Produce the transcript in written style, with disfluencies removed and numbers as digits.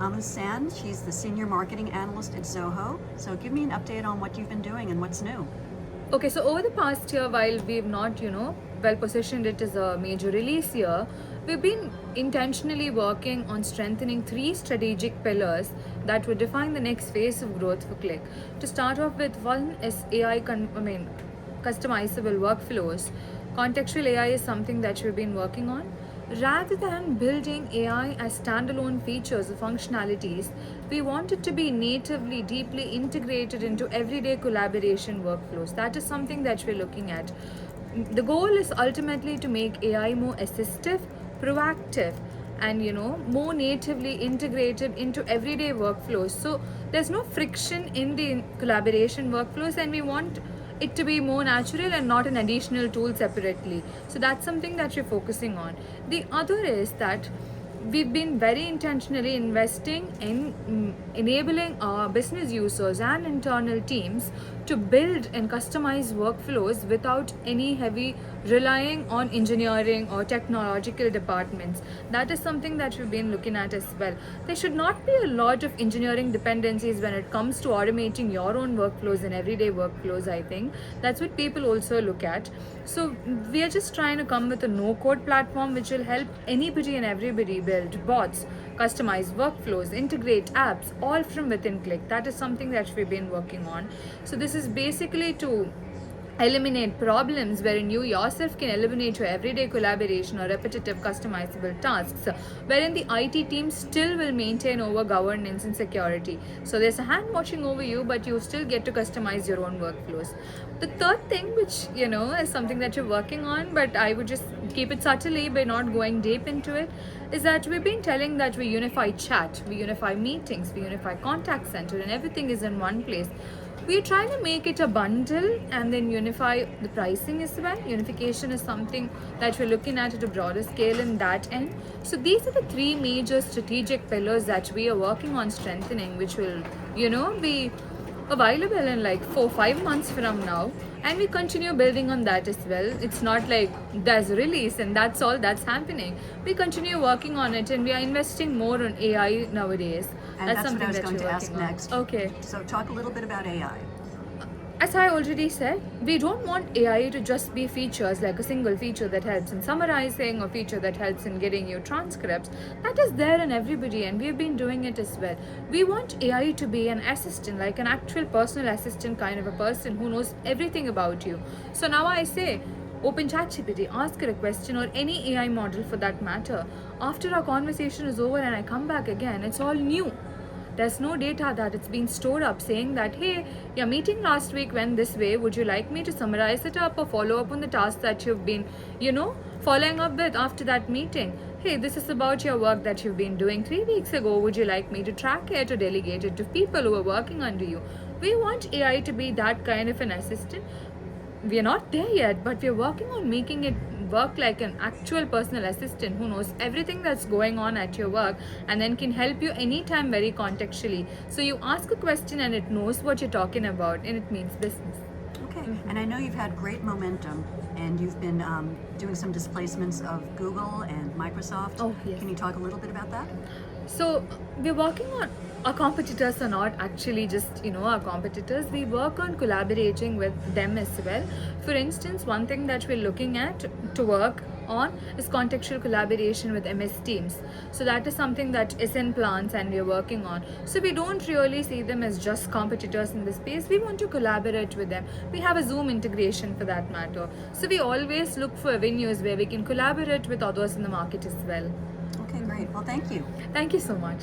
Amu San. She's the Senior Marketing Analyst at Zoho. So give me an update on what you've been doing and what's new. Okay, so over the past year, while we've not, well positioned it as a major release year, we've been intentionally working on strengthening three strategic pillars that would define the next phase of growth for Click. To start off with, one is customizable workflows. Contextual AI is something that we've been working on. Rather than building AI as standalone features or functionalities, we want it to be natively, deeply integrated into everyday collaboration workflows. That is something that we're looking at. The goal is ultimately to make AI more assistive, proactive, and more natively integrated into everyday workflows. So there's no friction in the collaboration workflows, and we want it to be more natural and not an additional tool separately. So that's something that we're focusing on. The other is that we've been very intentionally investing in enabling our business users and internal teams to build and customize workflows without any heavy relying on engineering or technological departments. That is something that we've been looking at as well. There should not be a lot of engineering dependencies when it comes to automating your own workflows and everyday workflows. I think that's what people also look at. So we are just trying to come with a no-code platform which will help anybody and everybody build bots, customize workflows, integrate apps, all from within Click. That is something that we've been working on. So this is basically to eliminate problems wherein you yourself can eliminate your everyday collaboration or repetitive customizable tasks, wherein the IT team still will maintain over governance and security. So there's a hand watching over you, but you still get to customize your own workflows. The third thing, which is something that you're working on, but I would just keep it subtly by not going deep into it, is that we've been telling that we unify chat, we unify meetings, we unify contact center, and everything is in one place. We're trying to make it a bundle and then unify the pricing as well. Unification is something that we're looking at a broader scale in that end. So these are the three major strategic pillars that we are working on strengthening, which will, be available in like 4-5 months from now, and we continue building on that as well. It's not like there's a release and that's all that's happening. We continue working on it, and we are investing more on AI nowadays. And that's what I was going to ask next. Okay. So talk a little bit about AI. As I already said, we don't want AI to just be features like a single feature that helps in summarizing or feature that helps in getting you transcripts. That is there in everybody, and we've been doing it as well. We want AI to be an assistant, like an actual personal assistant kind of a person who knows everything about you. So now I say, open ChatGPT, ask it a question, or any AI model for that matter. After our conversation is over and I come back again, it's all new. There's no data that it's been stored up saying that, hey, your meeting last week went this way. Would you like me to summarize it up or follow up on the tasks that you've been, following up with after that meeting? Hey, this is about your work that you've been doing 3 weeks ago. Would you like me to track it or delegate it to people who are working under you? We want AI to be that kind of an assistant. We are not there yet, but we're working on making it work like an actual personal assistant who knows everything that's going on at your work and then can help you anytime very contextually. So you ask a question and it knows what you're talking about, and it means business. Okay, and I know you've had great momentum, and you've been doing some displacements of Google and Microsoft. Oh, yes. Can you talk a little bit about that? So we're working on, our competitors are not actually just our competitors. We work on collaborating with them as well. For instance, one thing that we're looking at to work on is contextual collaboration with MS Teams. So that is something that is in plans and we're working on. So we don't really see them as just competitors in this space. We want to collaborate with them. We have a Zoom integration for that matter. So we always look for avenues where we can collaborate with others in the market as well. Okay, great. Well, thank you. Thank you so much.